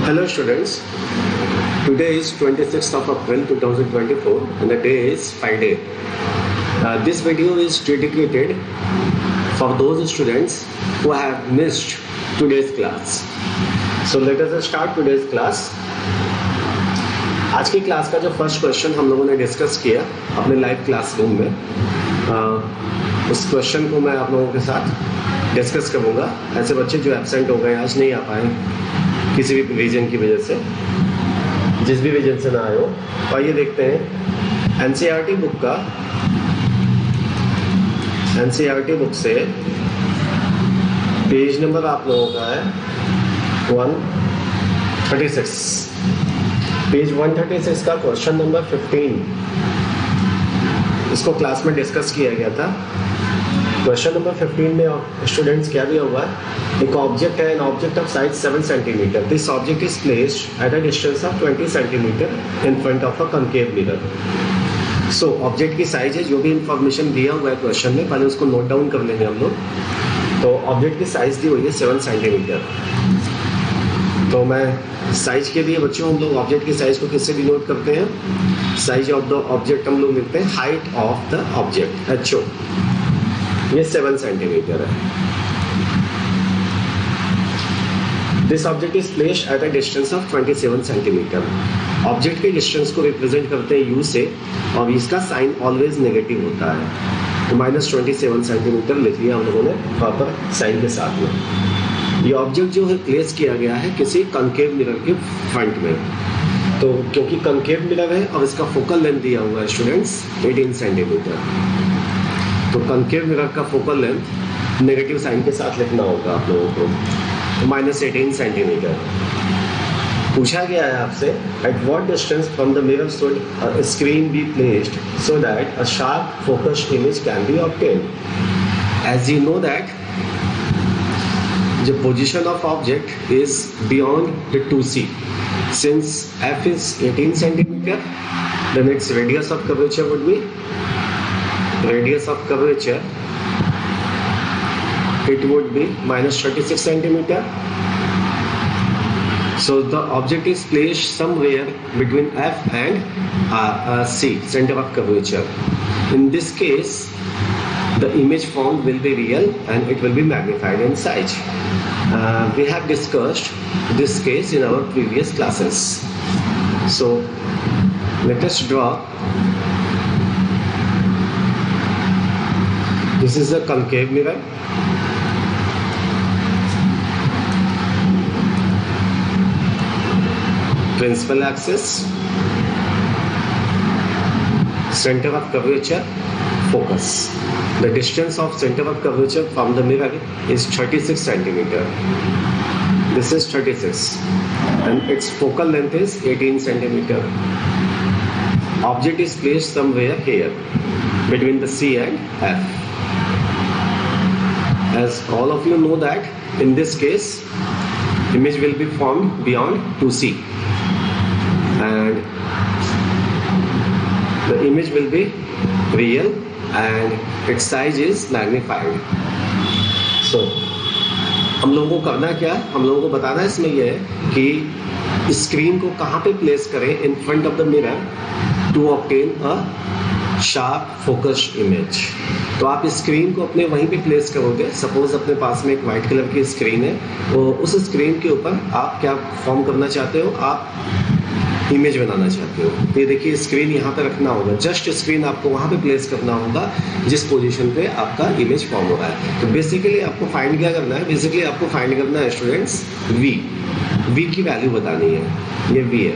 Hello students, today is 26th of April 2024 and the day is Friday. This video is dedicated for those students who have missed today's class. So let us start today's class. आज की class का जो first question हम लोगों ने discuss किया अपने live classroom में, उस क्वेश्चन को मैं आप लोगों के साथ डिस्कस करूँगा. ऐसे बच्चे जो एब्सेंट हो गए, आज नहीं आ पाए किसी भी रीजन की वजह से, जिस भी रीजन से ना आए हो. आइए देखते हैं एनसीईआरटी बुक से पेज नंबर आप लोगों का है 136. पेज 136 का क्वेश्चन नंबर 15. इसको क्लास में डिस्कस किया गया था. क्वेश्चन नंबर 15 में स्टूडेंट्स क्या दिया हुआ है, एक ऑब्जेक्ट है, an object of size 7 centimetre. This object is placed at a distance of 20 centimetre in front of a concave mirror. So object की साइज है, जो भी इंफॉर्मेशन दिया हुआ है क्वेश्चन में, पहले उसको नोट डाउन कर लेंगे हम लोग. तो ऑब्जेक्ट की साइज दी हुई है 7 सेंटीमीटर. तो मैं साइज के लिए बच्चों, हम लोग ऑब्जेक्ट की साइज को किससे डिनोट करते हैं? साइज ऑफ द ऑब्जेक्ट हम लोग लिखते हैं height of the object, HO. ये 7 सेंटीमीटर है. This object is placed at a distance of 27 centimetre. Object के डिस्टेंस को रिप्रेजेंट करते हैं U से, और इसका साइन ऑलवेज नेगेटिव होता है. तो -27 सेंटीमीटर लिख लिया हम लोगों ने प्रॉपर साइन के साथ में. ये ऑब्जेक्ट जो है प्लेस किया गया है किसी कनकेव मिरर के फ्रंट में. तो क्योंकि कनकेव मिरर है और इसका फोकल लेंथ दिया हुआ है स्टूडेंट्स 18 सेंटीमीटर, तो कनकेव मिरर का फोकल लेंथ नेगेटिव साइन के साथ लिखना होगा आप लोगों को. तो -18 सेंटीमीटर पूछा गया है आपसे, at what distance from the mirror should a screen be placed so that a sharp focused image can be obtained. As you know that the position of object is beyond the 2C. Since f is 18 centimeter, then its radius of curvature would be it would be -36 centimeter. So the object is placed somewhere between F and C, center of curvature. In this case, the image formed will be real and it will be magnified in size. We have discussed this case in our previous classes. So let us draw. This is a concave mirror. Principal axis, center of curvature, focus. The distance of center of curvature from the mirror is 36 centimeter. This is 36 and its focal length is 18 centimeter. Object is placed somewhere here between the C and F. As all of you know that in this case image will be formed beyond 2C and the image will be real and its size is magnified. So हम लोगों को करना क्या, हम लोगों को बताना है इसमें यह है कि स्क्रीन को कहाँ पे प्लेस करें in front of the mirror to obtain a sharp focused image. तो आप स्क्रीन को अपने वहीं पे प्लेस करोगे. सपोज अपने पास में एक वाइट कलर की स्क्रीन है, तो उस स्क्रीन के ऊपर आप क्या फॉर्म करना चाहते हो, आप इमेज बनाना चाहते हो. तो ये देखिए स्क्रीन यहाँ पे रखना होगा, जस्ट स्क्रीन आपको वहाँ पे प्लेस करना होगा जिस पोजीशन पे आपका इमेज फॉर्म हो रहा है. तो बेसिकली आपको फाइंड क्या करना है, बेसिकली आपको फाइंड करना है स्टूडेंट्स V की वैल्यू बतानी है. ये V है,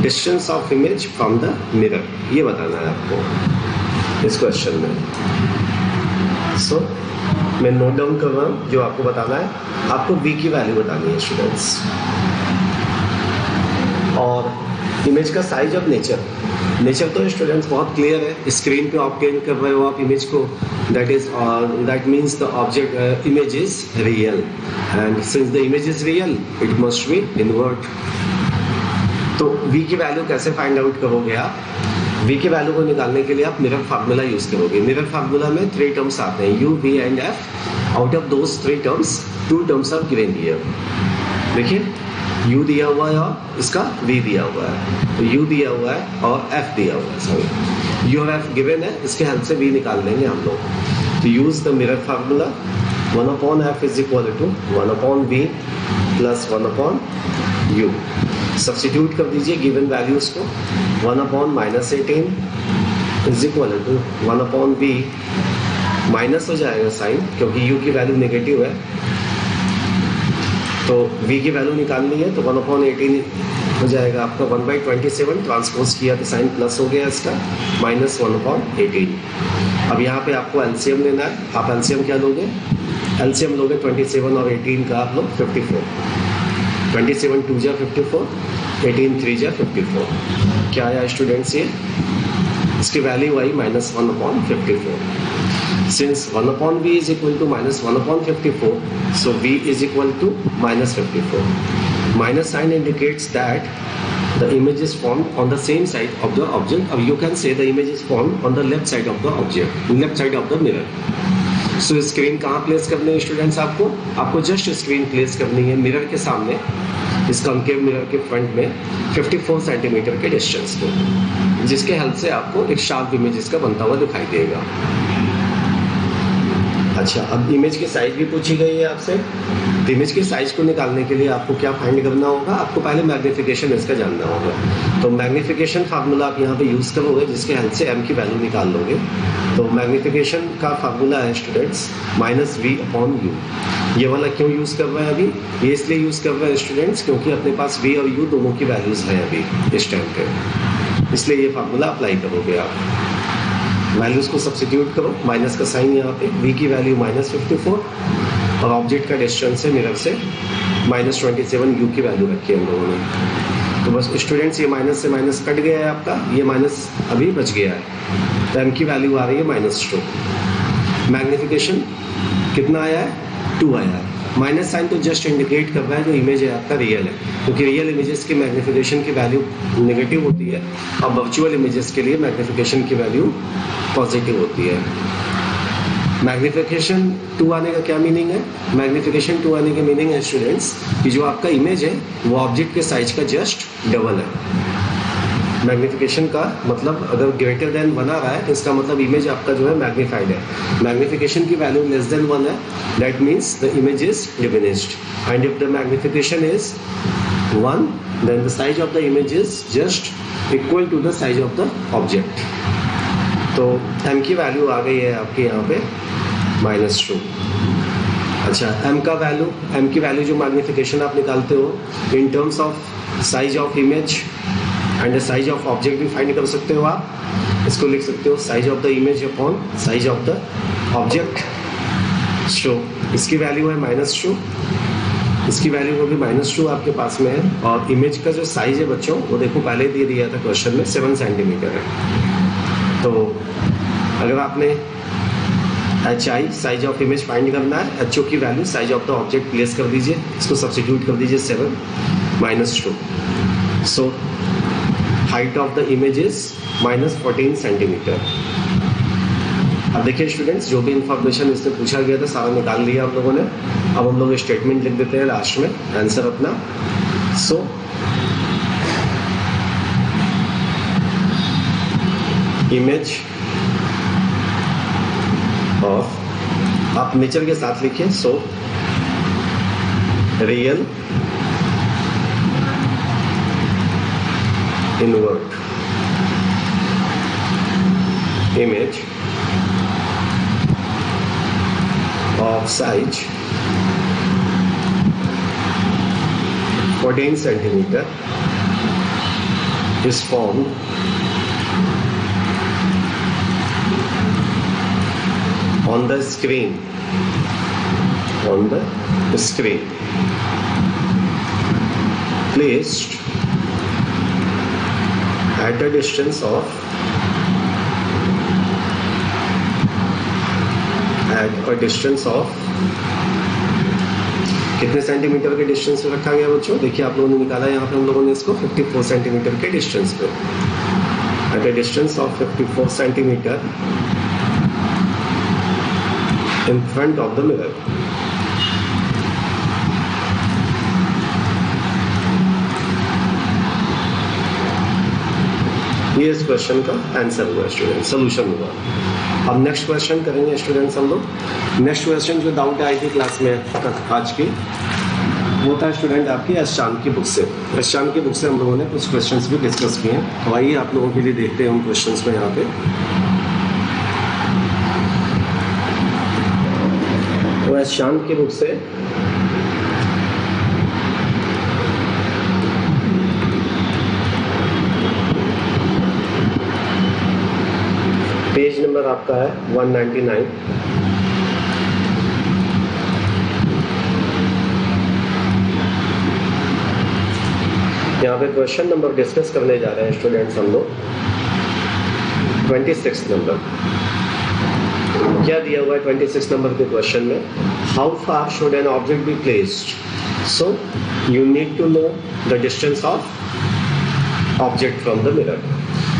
distance of image from the mirror, ये बताना है आपको इस क्वेश्चन में. सो मैं नोट डाउन कर रहा हूँ जो आपको बताना है. आपको V की वैल्यू बतानी है स्टूडेंट्स. और इमेज का साइज ऑफ नेचर तो स्टूडेंट्स बहुत क्लियर है. स्क्रीन पे ऑब्टेन कर रहे हो आप इमेज को, that means the object image is real and since the image is real it must be invert. तो V की वैल्यू कैसे फाइंड आउट करोगे आप? V की वैल्यू को निकालने के लिए आप मिरर फार्मूला यूज करोगे. मिरर फार्मूला में 3 टर्म्स आते हैं, U, V and F. Out of those 3 terms 2 terms are given here. देखिए u दिया हुआ है और इसका v दिया हुआ है, तो u दिया हुआ है और f दिया हुआ है, सॉरी u और f गिवन है, इसके हेल्प से v निकाल लेंगे हम लोग। तो use the mirror formula, 1/f is equal to 1/v plus 1/u। Substitute कर दीजिए गिवन वैल्यूज को, 1/-18 is equal to 1/v, minus हो जाएगा साइन क्योंकि u की वैल्यू नेगेटिव है, तो v की वैल्यू निकालनी है, तो 1/18 हो जाएगा आपका 1/27, ट्रांसपोज किया तो साइन प्लस हो गया इसका, माइनस 1/18। अब यहाँ पे आपको एलसीएम लेना है, आप एलसीएम क्या लोगे, एलसीएम लोगे 27 और 18 का आप लोग 54, 27 2 जा 54, 18 3 जा 54। क्या आया स्टूडेंट्स, ये इसकी value I -1/54। Since 1/v is equal to -1/54, so v is equal to -54. Minus sign indicates that the image is formed on the same side of the object, or you can say the image is formed on the left side of the object, left side of the mirror. So screen कहाँ place करनी है students, आपको just screen place करनी है mirror के सामने, इस concave mirror के फ्रंट में 54 सेंटीमीटर के डिस्टेंस पे, जिसके हेल्प से आपको एक शार्प इमेज इसका बनता हुआ दिखाई देगा। अच्छा, अब इमेज की साइज भी पूछी गई है आपसे, तो इमेज के साइज को निकालने के लिए आपको क्या फाइंड करना होगा, आपको पहले मैग्नीफिकेशन इसका जानना होगा। तो मैग्नीफिकेशन फार्मूला आप यहाँ पे यूज़ करोगे, जिसके हेल्प से m की वैल्यू निकाल लोगे। तो मैग्नीफिकेशन का फार्मूला है स्टूडेंट्स -v/u। ये वाला क्यों यूज़ कर रहे हैं अभी, ये इसलिए यूज़ कर रहे हैं स्टूडेंट्स क्योंकि अपने पास v और u दोनों की वैल्यूज़ हैं अभी इस टाइम पे, इसलिए ये फार्मूला अप्लाई करोगे आप। वैल्यूज़ को सब्स्टिट्यूट करो, माइनस का साइन यहाँ पे, v की वैल्यू -54 और ऑब्जेक्ट का डिस्टेंस है मिरर से -27, u की वैल्यू रखी है हम लोगों ने। तो बस स्टूडेंट्स ये माइनस से माइनस कट गया है आपका, ये माइनस अभी बच गया है, तो m की वैल्यू आ रही है -2। मैग्नीफिकेशन कितना आया है, 2 आया है। माइनस साइन तो जस्ट इंडिकेट कर रहा है जो इमेज है आपका रियल है, क्योंकि रियल इमेजेस की मैग्नीफिकेशन की वैल्यू नेगेटिव होती है और वर्चुअल इमेजेस के लिए मैग्नीफिकेशन की वैल्यू पॉजिटिव होती है। मैग्नीफिकेशन 2 आने का क्या मीनिंग है, मैग्नीफिकेशन 2 आने की मीनिंग है स्टूडेंट्स कि जो आपका इमेज है वो ऑब्जेक्ट के साइज का जस्ट डबल है। मैग्नीफिकेशन का मतलब अगर ग्रेटर देन 1 आ रहा है तो इसका मतलब इमेज आपका जो है मैग्नीफाइड है। मैग्नीफिकेशन की वैल्यू लेस देन 1 है, that means the image is diminished, and if the magnification is 1 then the size of the image is just equal to the size of the object. तो m की value आ गई है आपके यहाँ पे -2। अच्छा, m की वैल्यू जो मैग्नीफिकेशन आप निकालते हो in terms of size of image and size of object भी फाइंड कर सकते हो आप। इसको लिख सकते हो size of the image upon size of the object. So इसकी वैल्यू है -2, इसकी वैल्यू होगी -2 आपके पास में है, और इमेज का जो साइज है बच्चों वो देखो पहले दे दिया था क्वेश्चन में 7 सेंटीमीटर है। तो अगर आपने HI size of image find करना है, HO की value size of the object place कर दीजिए, इसको सब्स्टिट्यूट कर दीजिए 7 -2। So height of the image is -14 centimetre. अब देखिए स्टूडेंट्स, जो भी इंफॉर्मेशन इसमें पूछा गया था सारा निकाल लिया हम लोगों ने। अब हम लोग स्टेटमेंट लिख देते हैं लास्ट में आंसर अपना। सो इमेज ऑफ, आप नेचर के साथ लिखिए, so real invert image of size 14 centimeter is formed on the screen placed at a distance of कितने सेंटीमीटर के डिस्टेंस पे रखा गया बच्चों, देखिए आप लोगों ने निकाला यहाँ पे हम लोगों ने इसको 54 सेंटीमीटर के डिस्टेंस पे, eight a distance of 54 centimeter in front of the mirror. ये इस क्वेश्चन का आंसर हुआ स्टूडेंट, सोल्यूशन हुआ। अब नेक्स्ट क्वेश्चन करेंगे स्टूडेंट्स हम लोग। नेक्स्ट क्वेश्चन जो डाउट आई थी क्लास में आज की, वो था स्टूडेंट आपकी एस चांद की बुक से। एस चांद की बुक से हम लोगों ने कुछ क्वेश्चंस भी डिस्कस किए हैं, तो आइए आप लोगों के लिए देखते हैं उन क्वेश्चंस में यहाँ पे। तो एस चांद की बुक से पेज नंबर आपका है 199। यहाँ पे क्वेश्चन नंबर डिस्कस करने जा रहे हैं स्टूडेंट्स हम लोग 26 नंबर। क्या दिया हुआ है 26 नंबर के क्वेश्चन में? How far should an object be placed? So you need to know the distance of object from the mirror.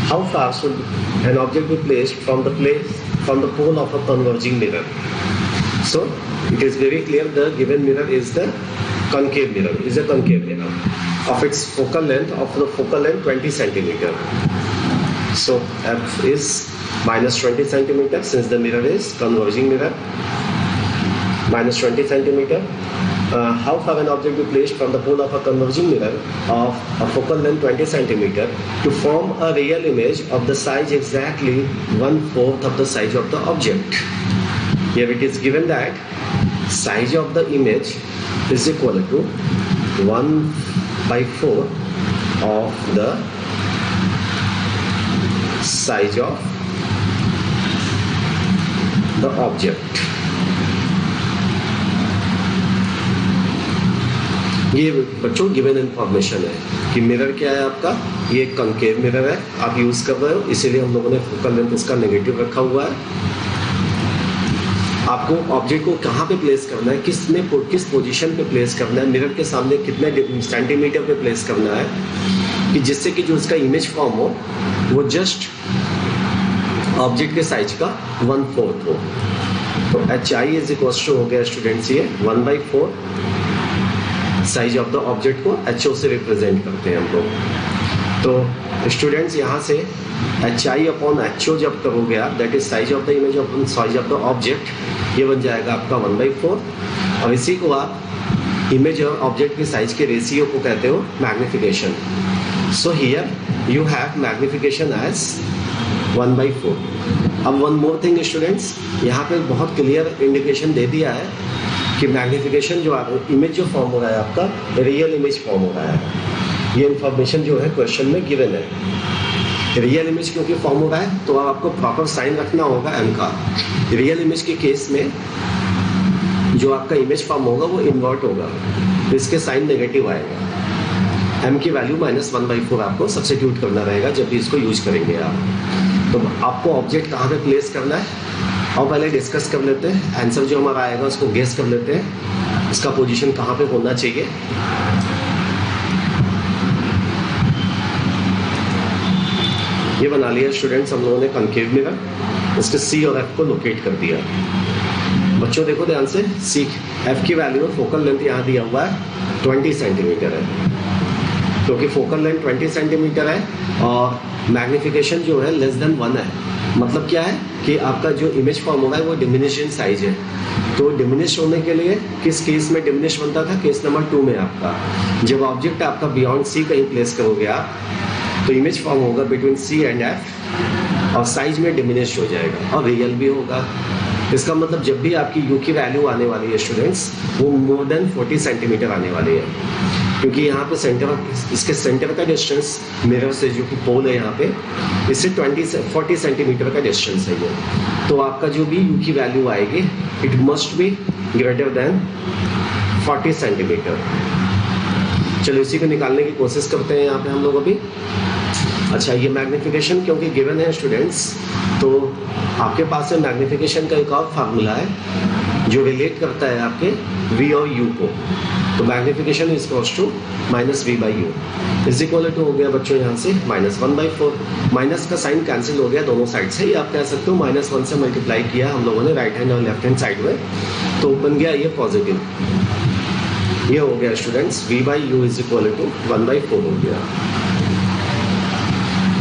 How far should an object be placed from the pole of a converging mirror? So it is very clear the given mirror is the concave mirror, of its focal length 20 centimeter. So f is minus 20 centimeter since the mirror is converging mirror, minus 20 centimeter. How far an object be placed from the pole of a converging mirror of a focal length 20 centimeter to form a real image of the size exactly 1/4 of the size of the object. Here it is given that size of the image is equal to 1/4 of the size of the object. ये बच्चों given information है कि mirror क्या है आपका, ये एक concave mirror है, आप यूज कर रहे हो, इसीलिए हम लोगों ने फोकल लेंथ इसका नेगेटिव रखा हुआ है। आपको ऑब्जेक्ट को कहाँ पे प्लेस करना है, किस पोजीशन पे प्लेस करना है, मिरर के सामने कितने सेंटीमीटर पे प्लेस करना है, कि जिससे कि जो उसका इमेज फॉर्म हो वो जस्ट ऑब्जेक्ट के साइज का 1/4 हो। तो HI इज इक्वल टू हो गया स्टूडेंट्स ये 1/4 साइज ऑफ द ऑब्जेक्ट को HO से रिप्रेजेंट करते हैं हम लोग। तो स्टूडेंट्स यहाँ से HI अपॉन HO जब करोगे आप, that is size of the image upon size of the object, ये बन जाएगा आपका 1/4। और इसी को आप इमेज और ऑब्जेक्ट के साइज के रेशियो को कहते हो magnification. So here you have magnification as 1/4। अब वन मोर थिंग स्टूडेंट्स, यहाँ पे बहुत क्लियर इंडिकेशन दे दिया है कि मैग्निफिकेशन जो इमेज जो फॉर्म हो रहा है आपका रियल इमेज फॉर्म हो रहा है। ये इन्फॉर्मेशन जो है क्वेश्चन में गिवन है। रियल इमेज क्योंकि फॉर्म हो रहा है तो आपको प्रॉपर साइन रखना होगा m का। रियल इमेज के केस में जो आपका इमेज फॉर्म होगा वो इन्वर्ट होगा, तो इसके साइन नेगेटिव आएगा। m की वैल्यू -1/4 आपको सब्स्टिट्यूट करना रहेगा जब भी इसको यूज करेंगे आप। तो आपको ऑब्जेक्ट कहाँ पे प्लेस करना है और पहले डिस्कस कर लेते हैं। आंसर जो हमारा आएगा उसको गेस कर लेते हैं, इसका पोजीशन कहाँ पे होना चाहिए। ये बना लिया स्टूडेंट्स हम लोगों ने कंकेव मिरर, इसके C और F को लोकेट कर दिया। बच्चों देखो ध्यान से, C F की वैल्यू फोकल लेंथ यहाँ दिया हुआ है 20 सेंटीमीटर है, क्योंकि फोकल लेंथ 20 सेंटीमीटर है और मैग्निफिकेशन जो है लेस देन 1 है। मतलब क्या है कि आपका जो इमेज फॉर्म होगा वो डिमिनिशिंग साइज है। तो डिमिनिश होने के लिए किस केस में डिमिनिश बनता था? केस नंबर 2 में आपका जब ऑब्जेक्ट आपका बियॉन्ड C कहीं प्लेस करोगे आप तो इमेज फॉर्म होगा बिटवीन C एंड F और साइज में डिमिनिश हो जाएगा और रियल भी होगा। इसका मतलब जब भी आपकी U की वैल्यू आने वाली है स्टूडेंट्स वो मोर देन 40 सेंटीमीटर आने वाली है, क्योंकि यहाँ पे इसके सेंटर का डिस्टेंस मिरर से जो कि पोल है यहाँ पे इससे 40 सेंटीमीटर का डिस्टेंस है ये। तो आपका जो भी U की वैल्यू आएगी it must be greater than 40 centimetre. चलो इसी को निकालने की कोशिश करते हैं यहाँ पे हम लोग अभी। अच्छा, ये मैग्निफिकेशन क्योंकि गिवन है स्टूडेंट्स, तो आपके पास में मैग्निफिकेशन का एक और फार्मूला है जो रिलेट करता है आपके V और U को। तो magnification is equals to -v/u is equal to हो गया बच्चों यहाँ से -1/4। माइनस का साइन कैंसिल हो गया दोनों साइड से, ये आप कह सकते हो -1 से मल्टीप्लाई किया हम लोगों ने राइट हैंड और लेफ्ट हैंड साइड में, तो बन गया ये पॉजिटिव। ये हो गया students v/u is equal to 1/4 हो गया।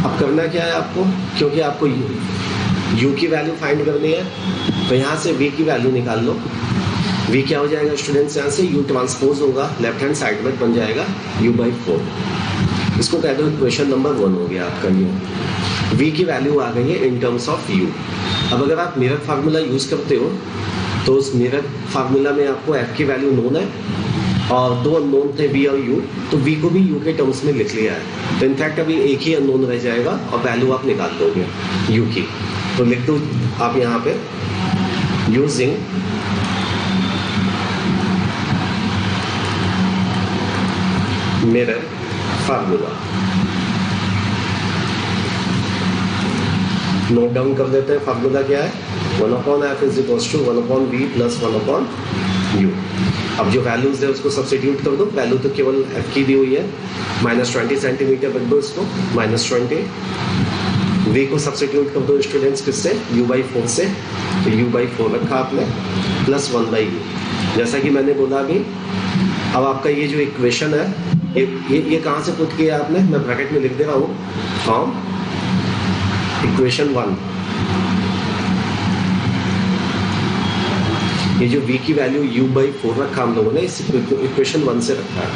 अब करना क्या है आपको, क्योंकि आपको u की वैल्यू फाइंड करनी है, तो यहाँ से v की वैल्यू निकाल लो। v क्या हो जाएगा स्टूडेंट्स, यहाँ से u ट्रांसपोज होगा, लेफ्ट हैंड साइड में बन जाएगा u/4। इसको कह दो इक्वेशन नंबर 1 हो गया आपका ये। v की वैल्यू आ गई है इन टर्म्स ऑफ u। अब अगर आप मिरर फार्मूला यूज़ करते हो तो उस मिरर फार्मूला में आपको f की वैल्यू नोन है और दो अननोन थे v और u, तो v को भी u के टर्म्स में लिख लिया है। तो इनफैक्ट अभी एक ही अननोन रह जाएगा और वैल्यू आप निकाल दोगे u की। तो लिख दो आप यहाँ पे using mirror formula. Note down कर देते हैं फार्मूला क्या है, 1/f is equals to 1/v plus 1/u। अब जो वैल्यूज है उसको सब्स्टिट्यूट कर दो। वैल्यू तो केवल f की दी हुई है, -20 सेंटीमीटर रख दो इसको, -20। v को सब्स्टिट्यूट कर दो स्टूडेंट्स किससे, u/4 से, तो u/4 रखा आपने प्लस 1/u। जैसा कि मैंने बोला अभी, अब आपका ये जो इक्वेशन है ये कहाँ से पुट किया आपने, मैं ब्रैकेट में लिख दे रहा हूँ, फ्रॉम इक्वेशन 1। ये जो v की वैल्यू u/4 रखा हम लोगों ने इस इक्वेशन 1 से रखा है।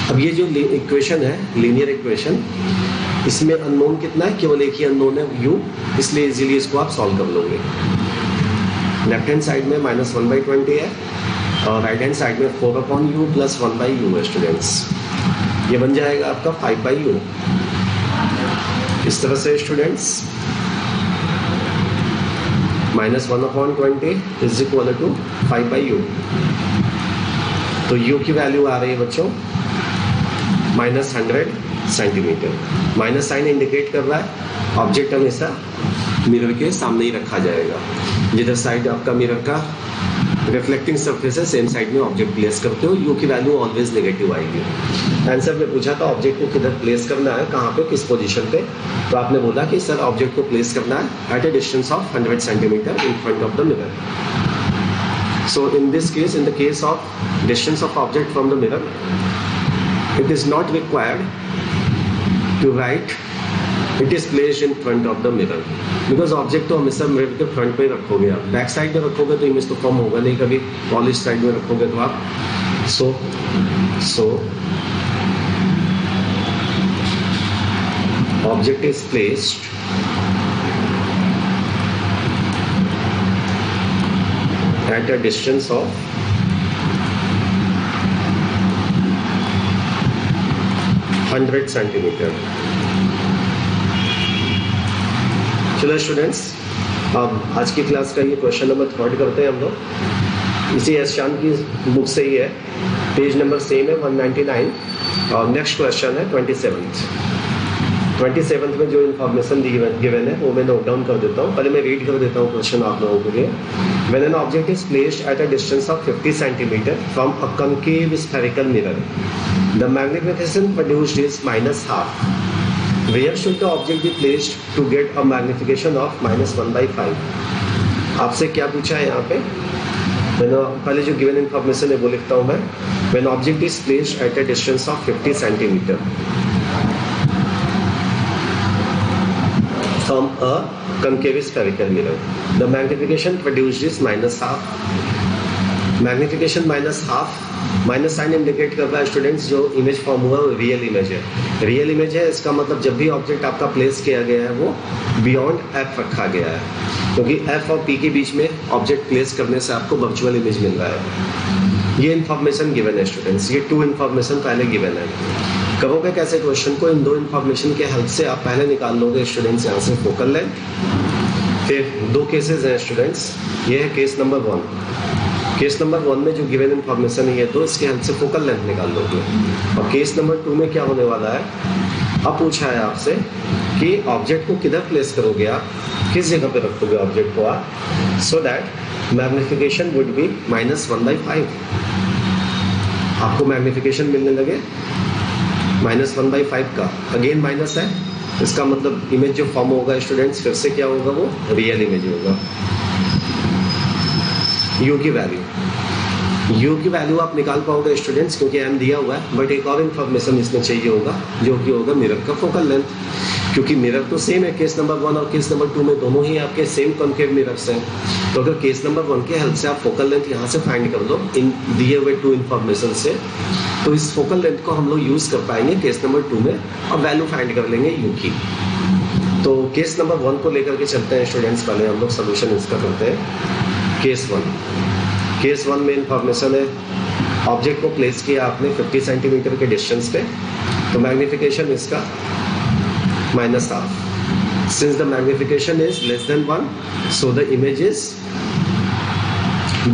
अब ये जो इक्वेशन है लीनियर इक्वेशन, इसमें अननोन कितना है, केवल एक ही अननोन है u, इसलिए इजीली इसको आप सॉल्व कर लोगे। लेफ्ट हैंड साइड में -1/20 है और राइट हैंड साइड में 4/u प्लस 1/u है स्टूडेंट्स। ये बन जाएगा आपका 5/u। इस तरह से students -1/20 is equal to 5/u। तो u की वैल्यू आ रही है बच्चों -100 सेंटीमीटर। माइनस साइन इंडिकेट कर रहा है ऑब्जेक्ट हमेशा मिरर के सामने ही रखा जाएगा। जिधर साइड आपका मिरर का रिफ्लेक्टिंग सरफेस है सेम साइड में ऑब्जेक्ट प्लेस करते हो, u की वैल्यू ऑलवेज नेगेटिव आएगी। आंसर में पूछा था ऑब्जेक्ट को किधर प्लेस करना है, कहाँ पे, किस पोजीशन पे, तो आपने बोला कि सर ऑब्जेक्ट को प्लेस करना है at a distance of 100 centimetre in front of the mirror. So in this case, in the case of distance of object from the mirror, it is not required to write it is placed in front of the mirror, because object तो हमेशा mirror के front पे रखोगे आप। Back side में रखोगे तो image तो फॉर्म होगा नहीं कभी, पॉलिश साइड में रखोगे तो आप। So object is placed at a distance of 100 centimetre. चलो स्टूडेंट्स, अब आज की क्लास का ये क्वेश्चन नंबर 3 करते हैं हम लोग। इसी एस शान की बुक से ही है, पेज नंबर सेम है 199 और नेक्स्ट क्वेश्चन है 27th में जो इन्फॉर्मेशन गिवन है वो मैं नोट डाउन कर देता हूँ। पहले मैं रीड कर देता हूँ क्वेश्चन आप लोगों के लिए। When an object is placed at a distance of 50 centimeter from a concave spherical mirror, the magnification produced is -half. Where should the object be placed to get a magnification of -1/5? आपसे क्या पूछा है यहाँ पे, पहले जो given information है वो लिखता हूँ मैं। When object is placed at a distance of 50 centimeter from a concave spherical mirror, the magnification produced is -half. Magnification -half, minus sign indicate कर रहा है स्टूडेंट्स जो इमेज फॉर्म हुआ वो रियल इमेज है। रियल इमेज है, इसका मतलब जब भी ऑब्जेक्ट आपका प्लेस किया गया है वो बियॉन्ड एफ रखा गया है, क्योंकि एफ और पी के बीच में ऑब्जेक्ट प्लेस करने से आपको वर्चुअल इमेज मिल रहा है। ये इन्फॉर्मेशन गिवन है स्टूडेंट्स, ये 2 इन्फॉर्मेशन पहले गिवन है। करोगे कैसे क्वेश्चन को, इन 2 इन्फॉर्मेशन के हेल्प से आप पहले निकाल लोगे स्टूडेंट्स यहाँ से फोकल लेंथ। फिर 2 केसेस हैं स्टूडेंट्स, ये है केस नंबर 1। केस नंबर 1 में जो गिवन इन्फॉर्मेशन है ये तो इसके हेल्प से फोकल लेंथ निकाल लोगे। और केस नंबर 2 में क्या होने वाला है, अब पूछा है आपसे कि ऑब्जेक्ट को किधर प्लेस करोगे आप, किस जगह पे रखोगे ऑब्जेक्ट को आप, so that magnification would be -1/5। आपको मैग्निफिकेशन मिलने लगे -1/5 का, अगेन माइनस है, इसका मतलब इमेज जो फॉर्म होगा स्टूडेंट्स फिर से क्या होगा, वो रियल इमेज होगा। यू की वैल्यू आप निकाल पाओगे स्टूडेंट्स, क्योंकि एम दिया हुआ है, बट एक और इन्फॉर्मेशन इसमें चाहिए होगा जो कि होगा मिरर का फोकल लेंथ। क्योंकि मिरर तो सेम है, केस नंबर 1 और केस नंबर 2 में दोनों ही आपके सेम कॉन्केव मिरर्स हैं। तो अगर केस नंबर 1 के हेल्प से आप फोकल लेंथ यहाँ से फाइंड कर लो इन दिए हुए 2 इन्फॉर्मेशन से, तो इस फोकल लेंथ को हम लोग यूज कर पाएंगे केस नंबर 2 में और वैल्यू फाइंड कर लेंगे यू की। तो केस नंबर 1 को लेकर के चलते हैं स्टूडेंट्स, पहले हम लोग सोल्यूशन इसका करते हैं। केस 1 में इंफॉर्मेशन है, ऑब्जेक्ट को प्लेस किया आपने 50 सेंटीमीटर के डिस्टेंस पे, तो मैग्निफिकेशन इसका -12। Since the magnification is less than 1, so the image is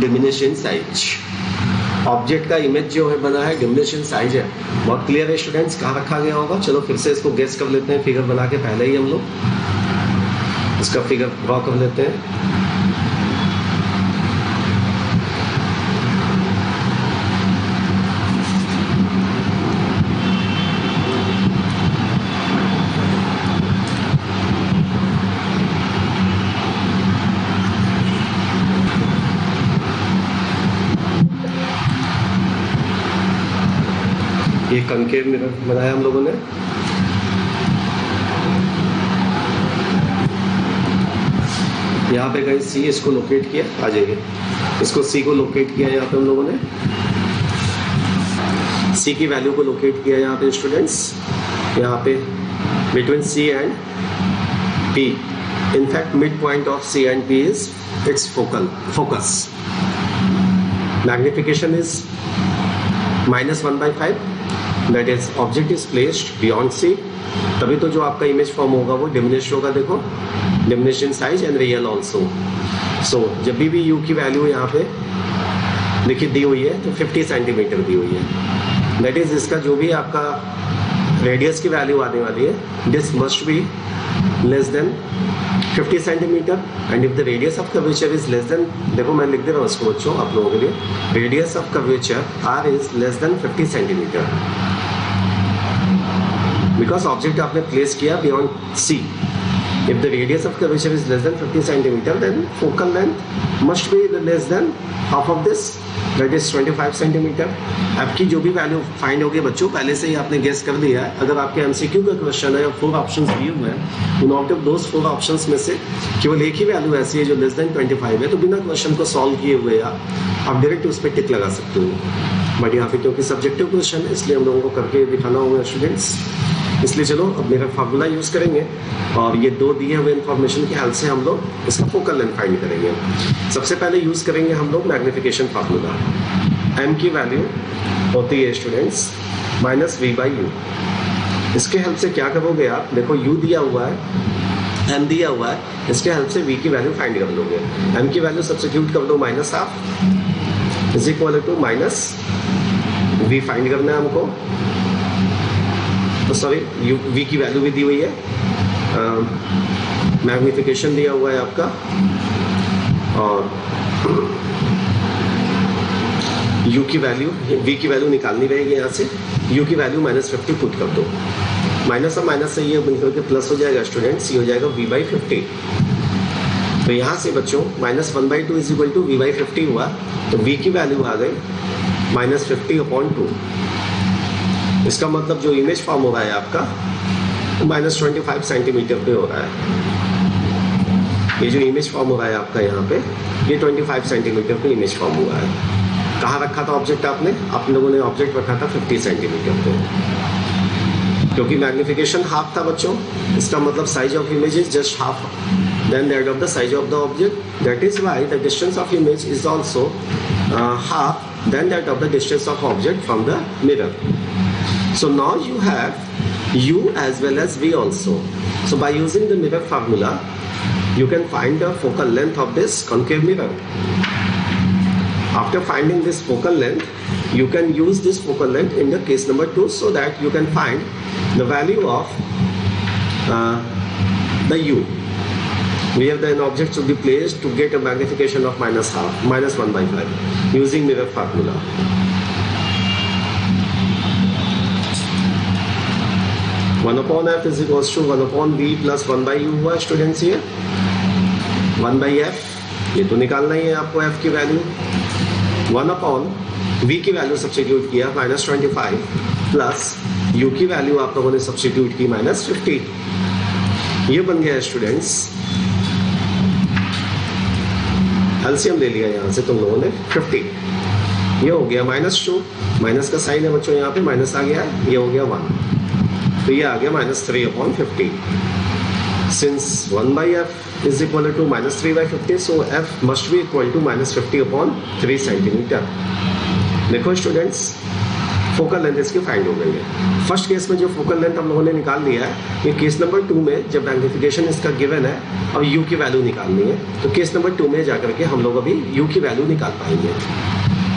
diminish in size. Object का इमेज जो है बना है डिमिनिश इन साइज है। बहुत क्लियर है स्टूडेंट्स, कहाँ रखा गया होगा? चलो फिर से इसको गेस कर लेते हैं, फिगर बना के पहले ही हम लोग इसका फिगर ड्रॉ कर लेते हैं। ये कंकेव मिरर बनाया हम लोगों ने। यहाँ पे गाइस सी इसको लोकेट किया, आ जाइए, इसको सी को लोकेट किया यहाँ पे हम लोगों ने, सी की वैल्यू को लोकेट किया यहाँ पे स्टूडेंट्स, यहाँ पे between C and P. In fact mid point of C and P is its focus. Magnification is -1/5, that is object is placed beyond C, तभी तो जो आपका इमेज फॉर्म होगा वो डिमिनिश होगा। देखो, diminish in size and real also. So जब भी यू की वैल्यू यहाँ पे देखिए दी हुई है तो 50 सेंटीमीटर दी हुई है, दैट इज इसका जो भी आपका रेडियस की वैल्यू आने वाली है, this must be less than 50 centimetre and if the radius of curvature is less then, देखो मैं लिख दे रहा हूँ इसको बच्चों आप लोगों के लिए, radius of curvature R is less than 50 centimetre, because object आपने प्लेस किया beyond C. If the radius of curvature is less than 50 centimeter, then focal length must be less than half of this, that is 25 centimeter. आपकी जो भी value find होगी बच्चों, पहले से ही आपने गेस कर दिया है। अगर आपके MCQ का क्वेश्चन है, 4 ऑप्शंस दिए हुए हैं, उन आउट ऑफ दोस 4 ऑप्शंस में से केवल एक ही वैल्यू ऐसी है जो लेस देन 25 है, तो बिना क्वेश्चन को सॉल्व किए हुए आप डायरेक्ट उस पर टिक लगा सकते हो। बट यहाँ पे क्योंकि सब्जेक्टिव क्वेश्चन है, इसलिए हम लोगों को करके दिखाना होगा स्टूडेंट्स। इसलिए चलो अब मेरा फार्मूला यूज़ करेंगे और ये 2 दिए हुए इन्फॉर्मेशन की हेल्प से हम लोग इसका फोकल लेंथ फाइंड करेंगे। सबसे पहले यूज़ करेंगे हम लोग मैग्निफिकेशन फार्मूला। m की वैल्यू होती है स्टूडेंट्स -v/u। इसके हेल्प से क्या करोगे आप? देखो u दिया हुआ है, m दिया हुआ है, इसके हेल्प से v की वैल्यू फाइंड कर लोगे। m की वैल्यू सब्स्टिट्यूट कर दो, -12 is equal to -v find करना है हमको। तो सॉरी, v की वैल्यू भी दी हुई है, मैग्निफिकेशन दिया हुआ है आपका, और u की वैल्यू, v की वैल्यू निकालनी रहेगी यहाँ से। u की वैल्यू -50 पुट कर दो, माइनस और माइनस से ये निकल के प्लस हो जाएगा स्टूडेंट्स, ये हो जाएगा v/50। तो यहाँ से बच्चों -1/2 इज इक्वल टू v/50 हुआ, तो v की वैल्यू आ गई -50/2। इसका मतलब जो इमेज फॉर्म हो रहा है आपका वो -25 सेंटीमीटर पे हो रहा है। ये जो इमेज फॉर्म हो रहा है आपका यहाँ पे, ये 25 सेंटीमीटर पे इमेज फॉर्म हुआ है। कहाँ रखा था ऑब्जेक्ट आपने? आप लोगों ने ऑब्जेक्ट रखा था 50 सेंटीमीटर पे, क्योंकि मैग्निफिकेशन हाफ था बच्चों। इसका मतलब size of image is just half than that of the size of the object, that is why the distance of image is also half than that of the distance of object from the mirror. So now you have u as well as v also. So by using the mirror formula, you can find the focal length of this concave mirror. After finding this focal length, you can use this focal length in the case number 2 so that you can find the value of the u, where then object should be placed to get a magnification of -1/5 using mirror formula. 1/f is equals to 1/v plus 1/u हुआ students. ये 1/f, ये तो निकालना ही है आपको f की value. 1/v की value substitute किया -25 प्लस u की वैल्यू आप लोगों ने सब्स्टिट्यूट की -50। ये बन गया स्टूडेंट्स, एलसीएम ले लिया यहाँ से तुम लोगों ने 50, ये हो गया -2, माइनस का साइन है बच्चों, यहाँ पे माइनस आ गया, ये हो गया 1, तो ये आ गया -3/50. Since 1/f is equal to -3/50, so f must be equal to -50/3 centimetre. देखो स्टूडेंट्स, फोकल लेंथ इसकी फाइंड हो गई है. फर्स्ट केस में जो फोकल लेंथ हम लोगों ने निकाल लिया है, ये केस नंबर 2 में जब मैग्निफिकेशन इसका गिवन है, अब u की वैल्यू निकालनी है, तो केस नंबर 2 में जाकर के हम लोग अभी u की वैल्यू निकाल पाएंगे.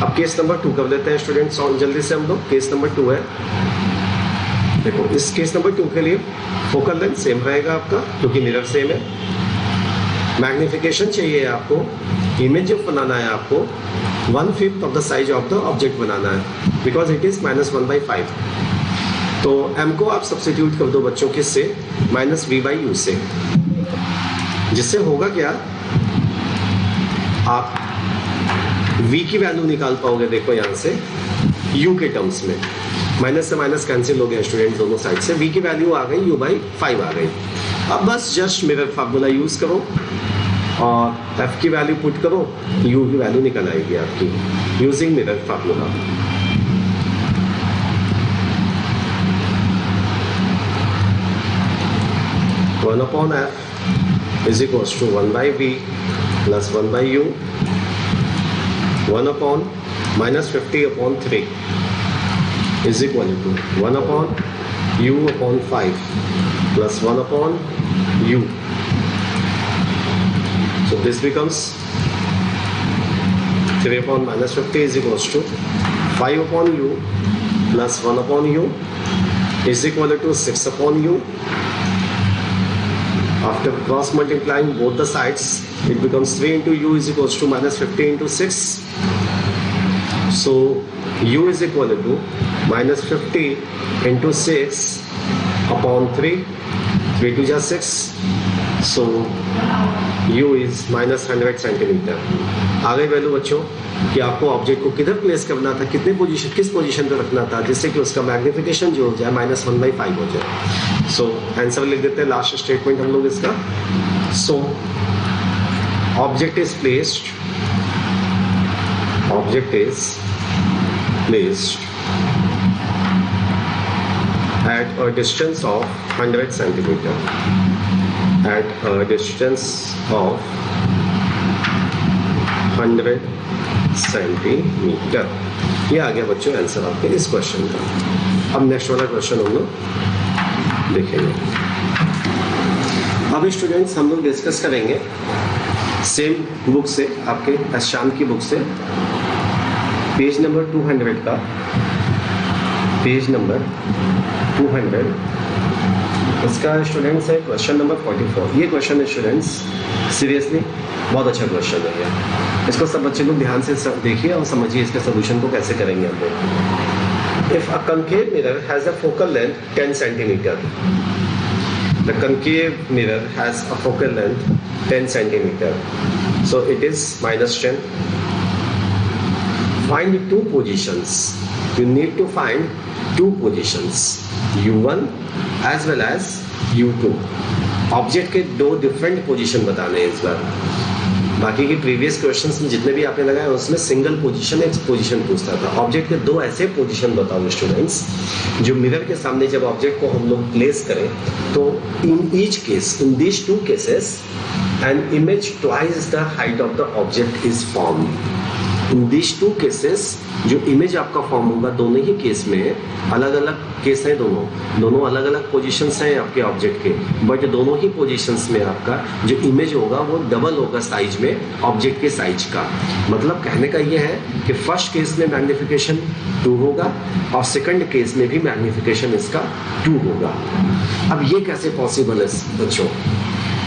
अब केस नंबर 2 कर लेते हैं स्टूडेंट्स, और जल्दी से हम लोग. केस नंबर 2 है, देखो इस केस नंबर 2 के लिए फोकल लेंथ सेम रहेगा आपका, क्योंकि मिरर सेम है. मैग्निफिकेशन चाहिए आपको, इमेज जब बनाना है आपको 1/5 of the size of the object बनाना है, बिकॉज इट इज -1/5. तो m को आप सब्स्टिट्यूट कर दो बच्चों किससे, -v/u से, जिससे होगा क्या, आप v की वैल्यू निकाल पाओगे. देखो यहाँ से u के टर्म्स में माइनस से माइनस कैंसिल हो गया स्टूडेंट दोनों साइड से, v की वैल्यू आ गई u/5 आ गई. अब बस जस्ट मिरर फार्मूला यूज करो और f की वैल्यू पुट करो, u की वैल्यू निकल आएगी आपकी using mirror formula. One upon f is equals to 1/v plus 1/u, 1 upon -50/3 is equal to 1 upon u upon 5 plus 1 upon u. So this becomes 3 upon -50 is equals to 5 upon u plus 1 upon u is equal to 6 upon u. After cross multiplying both the sides, it becomes 3 into u is equals to -50 into 6. So u is equal to -50 into 6 upon 3, 3 to just 6, so u is -100 centimetre. आ गई value बच्चों कि आपको object को किधर place करना था, कितने पोजीशन, किस पोजीशन पे रखना था, जिससे कि उसका मैग्निफिकेशन जो हो जाए -1/5 हो जाए. सो आंसर लिख देते हैं, लास्ट स्टेटमेंट हम लोग इसका. So object is placed at a distance of 100 centimeter. At a distance of 100 centimetre. ये आ गया बच्चों आंसर आपके इस क्वेश्चन का. अब नेक्स्ट वाला क्वेश्चन हम लोग देखेंगे. अब स्टूडेंट्स हम लोग डिस्कस करेंगे सेम बुक से, आपके एशाम की बुक से, पेज नंबर 200 का, पेज नंबर 200 इसका स्टूडेंट्स है क्वेश्चन नंबर 44. ये क्वेश्चन है स्टूडेंट्स, सीरियसली बहुत अच्छा क्वेश्चन है ये. इसको सब बच्चे लोग ध्यान से देखिए और समझिए इसके सोल्यूशन को कैसे करेंगे हम लोग. If a concave mirror has a focal length 10 centimeter, the concave mirror has a focal length 10 centimeter, so it is -10. Find two positions. You need to find two positions, u1 as well as u2. Object के दो different position बताने हैं इस बार. बाकी के previous questions में जितने भी आपने लगाए उसमें सिंगल पोजीशन, एक पोजीशन पूछता था. ऑब्जेक्ट के दो ऐसे पोजीशन बताओ स्टूडेंट्स जो मिरर के सामने जब ऑब्जेक्ट को हम लोग प्लेस करें तो in each case, in these two cases, an image twice the height of the object is form. In these two cases जो इमेज आपका फॉर्म होगा, दोनों ही केस में अलग अलग केस हैं, दोनों अलग अलग पोजीशंस हैं आपके ऑब्जेक्ट के, बट दोनों ही पोजीशंस में आपका जो इमेज होगा वो डबल होगा साइज में ऑब्जेक्ट के साइज का. मतलब कहने का ये है कि फर्स्ट केस में मैग्निफिकेशन 2 होगा और सेकंड केस में भी मैग्निफिकेशन इसका 2 होगा. अब ये कैसे पॉसिबल है बच्चों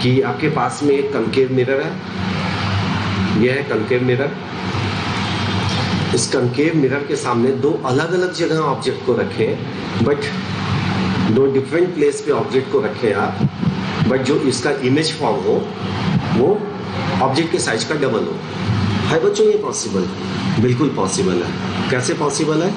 कि आपके पास में एक कंकेव मिरर है, यह है कंकेव मिरर. इस कंकेव मिरर के सामने दो अलग अलग जगह ऑब्जेक्ट को रखें, बट दो डिफरेंट प्लेस पे ऑब्जेक्ट को रखें आप, बट जो इसका इमेज फॉर्म हो वो ऑब्जेक्ट के साइज का डबल हो. है बच्चों ये पॉसिबल? बिल्कुल पॉसिबल है. कैसे पॉसिबल है?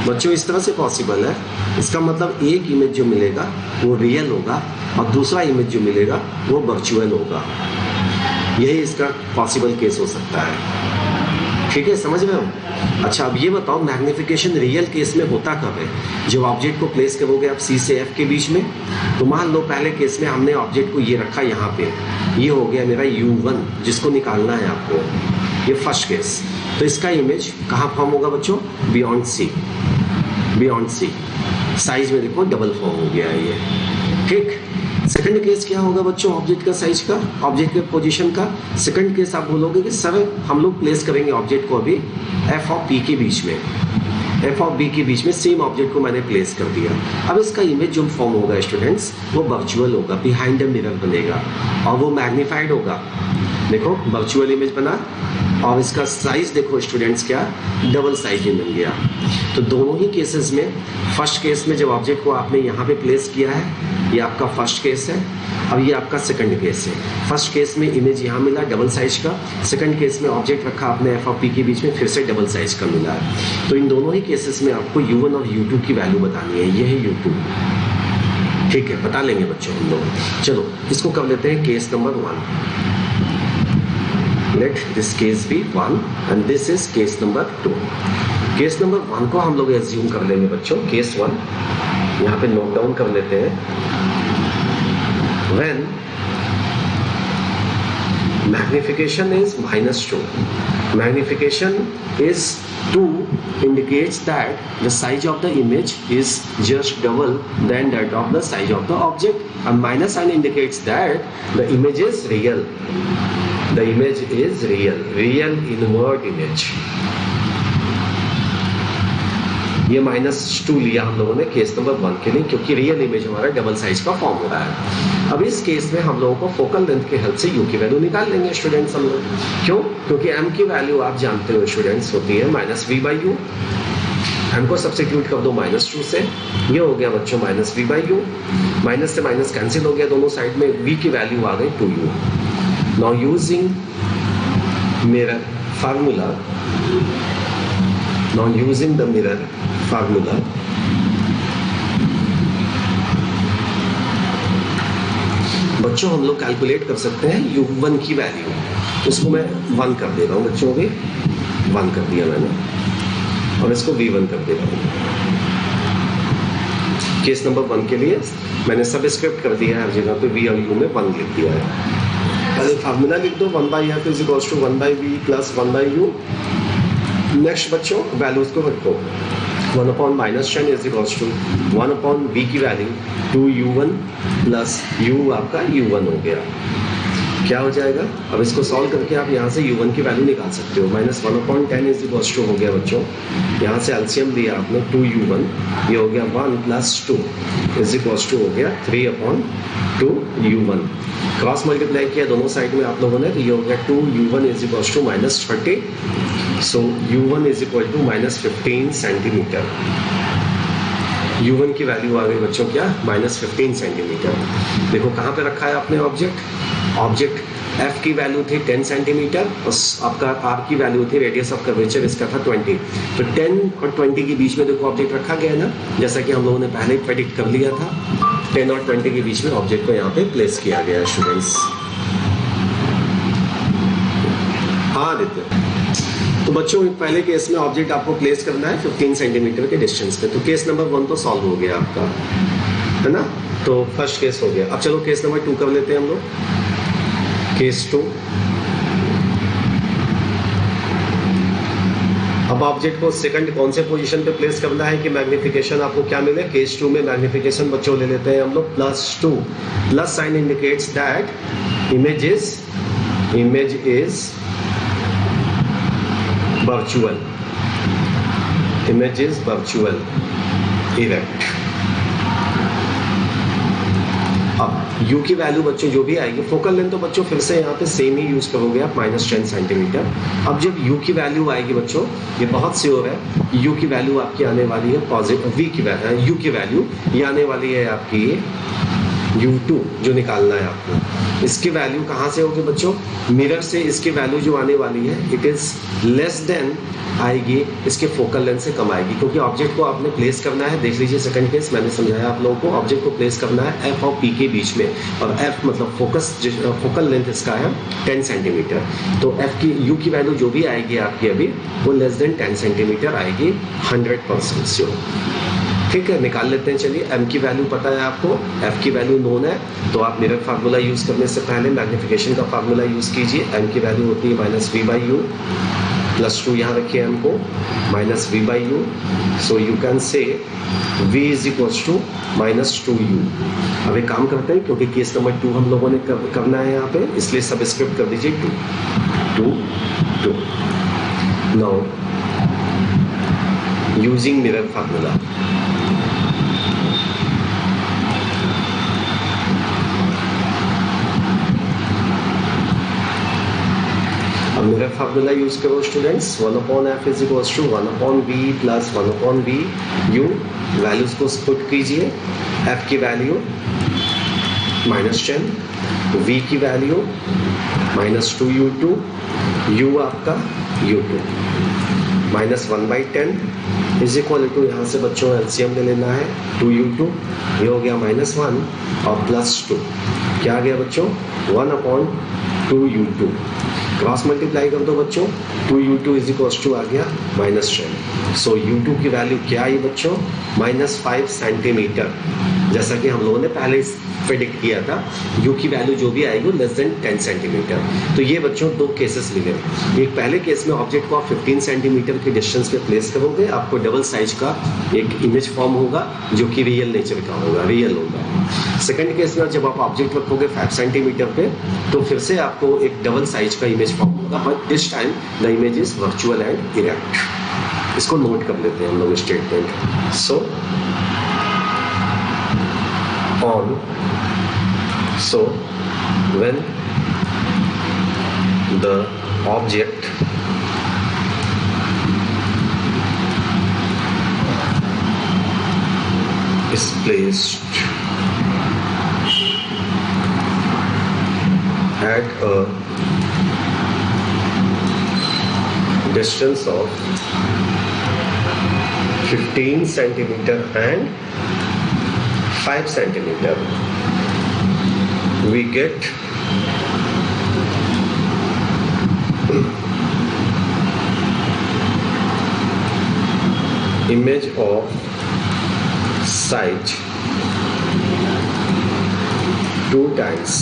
बच्चों इस तरह से पॉसिबल है। इसका मतलब एक इमेज जो मिलेगा वो रियल होगा और दूसरा इमेज जो मिलेगा वो वर्चुअल होगा। यही इसका पॉसिबल केस हो सकता है। ठीक है, समझ रहे हो? अच्छा, अब ये बताओ मैग्निफिकेशन रियल केस में होता कब है? जब ऑब्जेक्ट को प्लेस करोगे आप C से F के बीच में, तो मान लो पहले केस में हमने ऑब्जेक्ट को ये रखा यहाँ पे, ये हो गया मेरा U1 जिसको निकालना है आपको, ये फर्स्ट केस। तो इसका इमेज कहाँ फॉर्म होगा बच्चों? Beyond C, beyond C। Size में देखो डबल फॉर्म हो गया है ये। ठीक, सेकंड केस क्या होगा बच्चों ऑब्जेक्ट का साइज का, ऑब्जेक्ट के पोजीशन का? सेकंड केस आप बोलोगे कि सर हम लोग प्लेस करेंगे ऑब्जेक्ट को अभी F और P के बीच में, F और B के बीच में सेम ऑब्जेक्ट को मैंने प्लेस कर दिया। अब इसका इमेज जो फॉर्म होगा स्टूडेंट्स वो वर्चुअल होगा, बिहाइंड द मिरर बनेगा और वो मैग्नीफाइड होगा। देखो वर्चुअल इमेज बना और इसका साइज देखो स्टूडेंट्स क्या, डबल साइज में बन गया। तो दोनों ही केसेस में, फर्स्ट केस में जब ऑब्जेक्ट को आपने यहाँ पे प्लेस किया है, ये आपका फर्स्ट केस है, अब ये आपका सेकंड केस है। फर्स्ट केस में इमेज यहाँ मिला डबल साइज का, सेकंड केस में ऑब्जेक्ट रखा आपने F और P के बीच में, फिर से डबल साइज का मिला है। तो इन दोनों ही केसेस में आपको U1 और U2 की वैल्यू बतानी है, ये है U2। ठीक है, बता लेंगे बच्चों हम लोग। चलो इसको कर लेते हैं case number 1। Let this case be 1 and this is case number 2। Case number 1 को हम लोग एज्यूम कर लेंगे बच्चों, केस 1 यहाँ पे नोट डाउन कर लेते हैं। When magnification is -2, magnification is 2 indicates that the size of the image is just double than that of the size of the object, and minus sign indicates that the image is real. The image is real, real invert image। ये -2 लिया हम लोगों ने case number 1 के लिए, क्योंकि real image हमारा double size का फॉर्म हो रहा है। अब इस केस में हम लोगों को फोकल लेंथ के हेल्प से U की वैल्यू निकाल लेंगे स्टूडेंट्स हम लोग। क्यों? क्योंकि M की वैल्यू आप जानते हो स्टूडेंट्स होती है -V/U। M को सब्स्टिट्यूट कर दो -2 से, ये हो गया बच्चों -V/U। माइनस से माइनस कैंसिल हो गया दोनों साइड में, V की वैल्यू आ गई 2U। Now using mirror formula, now using the mirror formula, बच्चों हम लोग कैलकुलेट कर सकते हैं U1 की वैल्यू। इसको मैं 1 कर दे रहा हूँ बच्चों, भी 1 कर दिया मैंने, और इसको V1 कर दे रहा हूँ। केस नंबर 1 के लिए मैंने सबस्क्रिप्ट कर दिया है, हर जगह पे V और U में 1 लिख दिया है। पहले फार्मूला लिख दो, 1/F is equals to 1/V plus 1/U। Next बच्चों वैल्यूज को रखो, 1/-10 इज इक्वल्स टू 1/V की वैल्यू 2U1 प्लस U आपका U1 हो गया। क्या हो जाएगा? अब इसको सॉल्व करके आप यहाँ से U1 की वैल्यू निकाल सकते हो। -1/10 इज इक्वल्स टू हो गया बच्चों, यहाँ से एलसीएम दिया आपने 2U1, ये हो गया 1 + 2 इज इक्वल्स टू हो गया 3/2U1। क्रॉस मल्टीप्लाई किया दोनों साइड में आप लोगों ने, तो ये हो गया 2U1 is equals to -30। So U1 is equal to -15 centimetre. U1 की वैल्यू आ गई बच्चों क्या? -15 सेंटीमीटर। देखो कहाँ पे रखा है आपने ऑब्जेक्ट F की वैल्यू थी 10 सेंटीमीटर और आपका R की वैल्यू थी, रेडियस ऑफ कर्वेचर इसका था 20। तो 10 और 20 के बीच में देखो ऑब्जेक्ट रखा गया है ना, जैसा कि हम लोगों ने पहले ही प्रेडिक्ट कर लिया था। 10 और 20 के बीच में ऑब्जेक्ट को यहाँ पे प्लेस किया गया है स्टूडेंट्स। हाँ आदित्य, तो बच्चों पहले केस में ऑब्जेक्ट आपको प्लेस करना है 15 सेंटीमीटर के डिस्टेंस पे। तो केस नंबर 1 तो सॉल्व हो गया आपका, है ना? तो फर्स्ट केस हो गया। अब चलो केस नंबर 2 कर लेते हैं हम लोग। केस 2, अब ऑब्जेक्ट को सेकंड कौन से पोजीशन पे प्लेस करना है कि मैग्निफिकेशन आपको क्या मिले? केस 2 में मैग्निफिकेशन बच्चों ले लेते हैं हम लोग +2। Plus sign indicates that image is virtual, image is virtual, erect। अब U की वैल्यू बच्चों जो भी आएगी, फोकल लेंथ तो बच्चों फिर से यहाँ पे सेम ही यूज करोगे आप, -10 सेंटीमीटर। अब जब U की वैल्यू आएगी बच्चों, ये बहुत श्योर है, U की वैल्यू आपकी आने वाली है पॉजिटिव, U की वैल्यू ये आने वाली है आपकी U2 जो निकालना है आपको, इसकी वैल्यू कहाँ से होगी बच्चों? मिरर से इसकी वैल्यू जो आने वाली है इट इज लेस देन आएगी इसके फोकल लेंथ से कम आएगी, क्योंकि ऑब्जेक्ट को आपने प्लेस करना है। देख लीजिए सेकंड केस मैंने समझाया आप लोगों को, ऑब्जेक्ट को प्लेस करना है एफ और पी के बीच में, और एफ मतलब फोकल लेंथ इसका है 10 सेंटीमीटर। तो एफ की यू की वैल्यू जो भी आएगी आपकी अभी वो लेस देन 10 सेंटीमीटर आएगी 100% श्योर। ठीक है, निकाल लेते हैं। चलिए एम की वैल्यू पता है आपको, एफ की वैल्यू नोन है, तो आप मिरर फार्मूला यूज करने से पहले मैग्निफिकेशन का फार्मूला यूज कीजिए। एम की वैल्यू होती है -v/u, +2 यहाँ रखिए एम को, -v/u, so you can say v is equals to -2u। अब एक काम करते हैं, क्योंकि केस नंबर 2 हम लोगों ने करना है यहाँ पे, इसलिए सबस्क्रिप्ट कर दीजिए 2 2। Now using mirror formula, mirror formula use करो students. 1/f is equals to 1/v plus 1/vu। Values को पुट कीजिए। f की वैल्यू -10, v की वैल्यू -2u2, u आपका u2 -1/10 इज इक्वल टू, यहाँ से बच्चों एलसीएम ले लेना है 2u2, ये हो गया -1 और +2, क्या आ गया बच्चों 1/2u2। क्रॉस मल्टीप्लाई कर दो बच्चों, 2u2 इज इक्वल्स टू आ गया -10। सो u2 की वैल्यू क्या आई बच्चों -5 सेंटीमीटर, जैसा कि हम लोगों ने पहले प्रेडिक्ट किया था। u की वैल्यू जो भी आएगी लेस देन 10 सेंटीमीटर। तो ये बच्चों 2 केसेस मिले। एक पहले केस में ऑब्जेक्ट को आप 15 सेंटीमीटर के डिस्टेंस पे प्लेस करोगे, आपको डबल साइज का एक इमेज फॉर्म होगा जो कि रियल नेचर का होगा, रियल होगा। सेकंड केस में जब आप ऑब्जेक्ट रखोगे 5 सेंटीमीटर पे, तो फिर से आपको एक डबल साइज का इमेज फॉर्म होगा, but this time the image is virtual and erect. इसको नोट कर लेते हैं हम लोग statement. So when the object is placed at a distance of 15 centimeter and 5 centimeter, we get image of size 2 times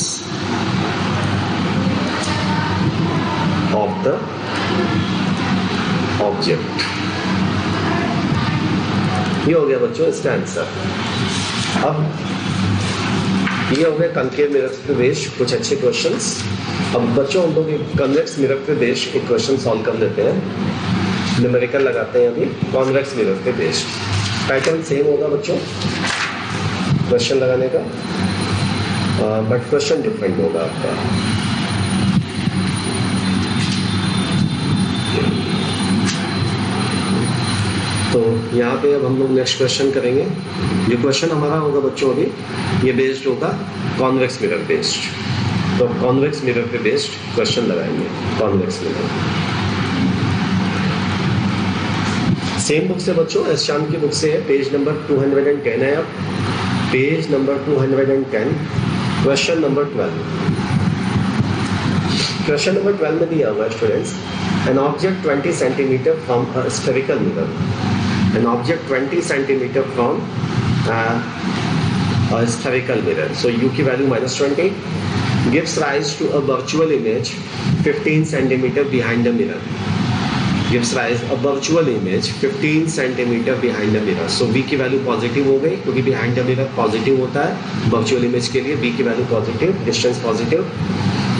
of the object। ये हो गया बच्चों इसका आंसर। अब ये हो गए कनकेव मिरर पे बेस्ड कुछ अच्छे क्वेश्चंस। अब बच्चों हम लोग एक कन्वेक्स मिरर पे बेस्ड एक क्वेश्चन सॉल्व कर लेते हैं। न्यूमेरिकल लगाते हैं अभी कॉन्वेक्स मिरर पे बेस्ड। पैटर्न सेम होगा बच्चों क्वेश्चन लगाने का, बट क्वेश्चन डिफरेंट होगा आपका। तो यहाँ पे अब हम लोग नेक्स्ट क्वेश्चन करेंगे। जो क्वेश्चन हमारा होगा बच्चों अभी ये बेस्ड होगा कॉन्वेक्स मिरर बेस्ड। तो कॉन्वेक्स मिरर पे बेस्ड क्वेश्चन लगाएंगे। कॉन्वेक्स मिरर सेम बुक से बच्चों, एस चांद की बुक से है, पेज नंबर 210 है। अब page number 210 question number 12। Question number 12 में दिया हुआ है students, an object 20 centimetre from a spherical mirror, an object 20 centimeter from a spherical mirror. So u की value -20 gives rise to a virtual image 15 centimeter behind the mirror. Gives rise a virtual image 15 centimeter behind the mirror. So v की value positive हो गई क्योंकि behind the mirror positive होता है virtual image के लिए। v की value positive, distance positive.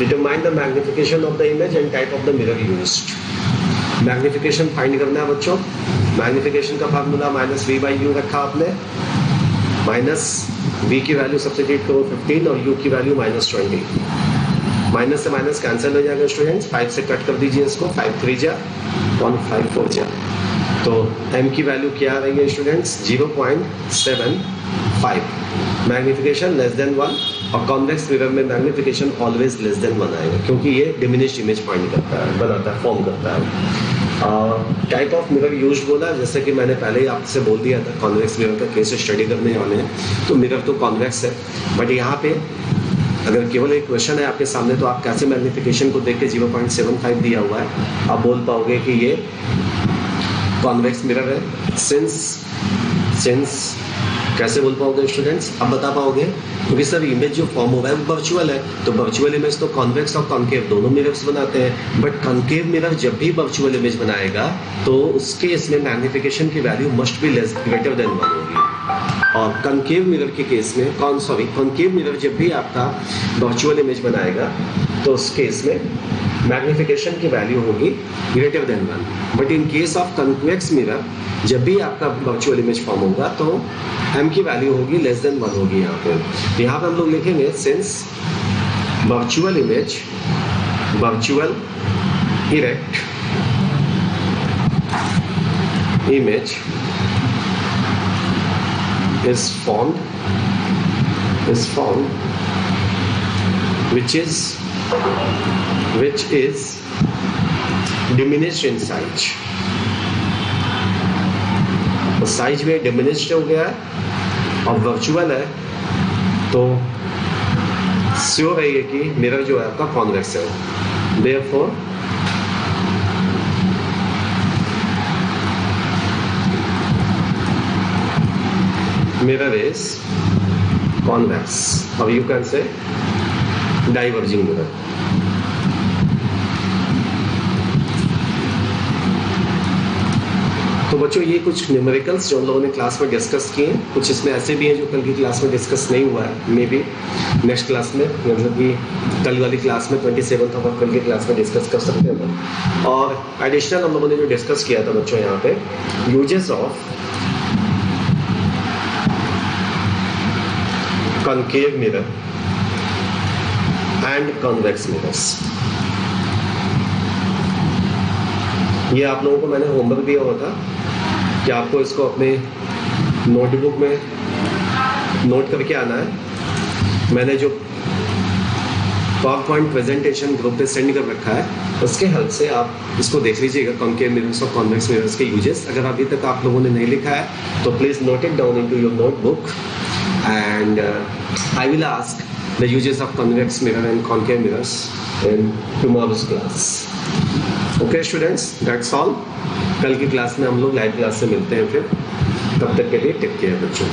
Determine the magnification of the image and type of the mirror used. Magnification find करना है बच्चों। मैग्निफिकेशन का फार्मूला -v/u रखा आपने, -v की वैल्यू सब्स्टिट्यूट करो 15 और u की वैल्यू -20। माइनस से माइनस कैंसिल हो जाएगा स्टूडेंट्स, 5 से कट कर दीजिए इसको, 5 3 जा 1, 5 4 जा तो m की वैल्यू क्या आ रही है स्टूडेंट्स? 0.75। मैग्निफिकेशन लेस देन 1 और कॉन्वेक्स मिरर में मैग्निफिकेशन ऑलवेज लेस देन 1 आएगा, क्योंकि ये डिमिनिश्ड इमेज पॉइंट करता है, बनाता है, फॉर्म करता है। टाइप ऑफ मिरर यूज बोला, जैसे कि मैंने पहले ही आपसे बोल दिया था, कॉन्वेक्स मिरर का केस स्टडी करने वाले हैं, तो मिरर तो कॉन्वेक्स है, बट यहाँ पे अगर केवल एक क्वेश्चन है आपके सामने तो आप कैसे मैग्निफिकेशन को देख के 0.75 दिया हुआ है आप बोल पाओगे कि ये कॉन्वेक्स मिरर है? सिंस कैसे बोल पाओगे स्टूडेंट्स? अब बता पाओगे, क्योंकि सर इमेज जो फॉर्म हुआ है वो वर्चुअल है, तो वर्चुअल इमेज तो कॉन्वेक्स और कॉन्केव दोनों मिरर्स बनाते हैं, बट कॉन्केव मिरर जब भी वर्चुअल इमेज बनाएगा तो उसके इसमें मैग्निफिकेशन की value must be less greater than 1 होगी। और कॉन्केव मिरर के केस में कॉन्केव मिरर जब भी आपका वर्चुअल इमेज बनाएगा तो उस केस में मैग्निफिकेशन की वैल्यू होगी greater than 1, but in case of convex mirror जब भी आपका वर्चुअल इमेज फॉर्म होगा तो m की वैल्यू होगी लेस देन 1 होगी। यहाँ पे हम लोग लिखेंगे since virtual erect image is formed which is diminished in size। तो साइज में डिमिनिश्ड हो गया है और वर्चुअल है, तो श्योर है ये कि मिरर जो है आपका कॉन्वेक्स है। Therefore mirror is convex or you can say diverging mirror। तो बच्चों ये कुछ न्यूमेरिकल्स जो हम लोगों ने क्लास में डिस्कस किए, कुछ इसमें ऐसे भी हैं जो कल की क्लास में डिस्कस नहीं हुआ है, मे बी नेक्स्ट क्लास में, मतलब कि कल वाली क्लास में 27 ऑफ कल की क्लास में डिस्कस कर सकते हैं। और एडिशनल हम लोगों ने जो डिस्कस किया था बच्चों यहाँ पे uses of concave mirror and convex mirrors। ये आप लोगों को मैंने होमवर्क दिया हुआ था कि आपको इसको अपने नोटबुक में नोट करके आना है। मैंने जो पावर पॉइंट प्रेजेंटेशन ग्रुप पे सेंड कर रखा है उसके हेल्प से आप इसको देख लीजिएगा, कॉन्केव मिरर्स और कॉन्वेक्स मिरर्स के यूजेस। अगर अभी तक आप लोगों ने नहीं लिखा है तो please note it down into your notebook and I will ask the uses of convex mirror and concave mirrors in tomorrow's class। Okay students, that's all। कल की क्लास में हम लोग लाइव क्लास से मिलते हैं फिर, तब तक के लिए टेक केयर बच्चों।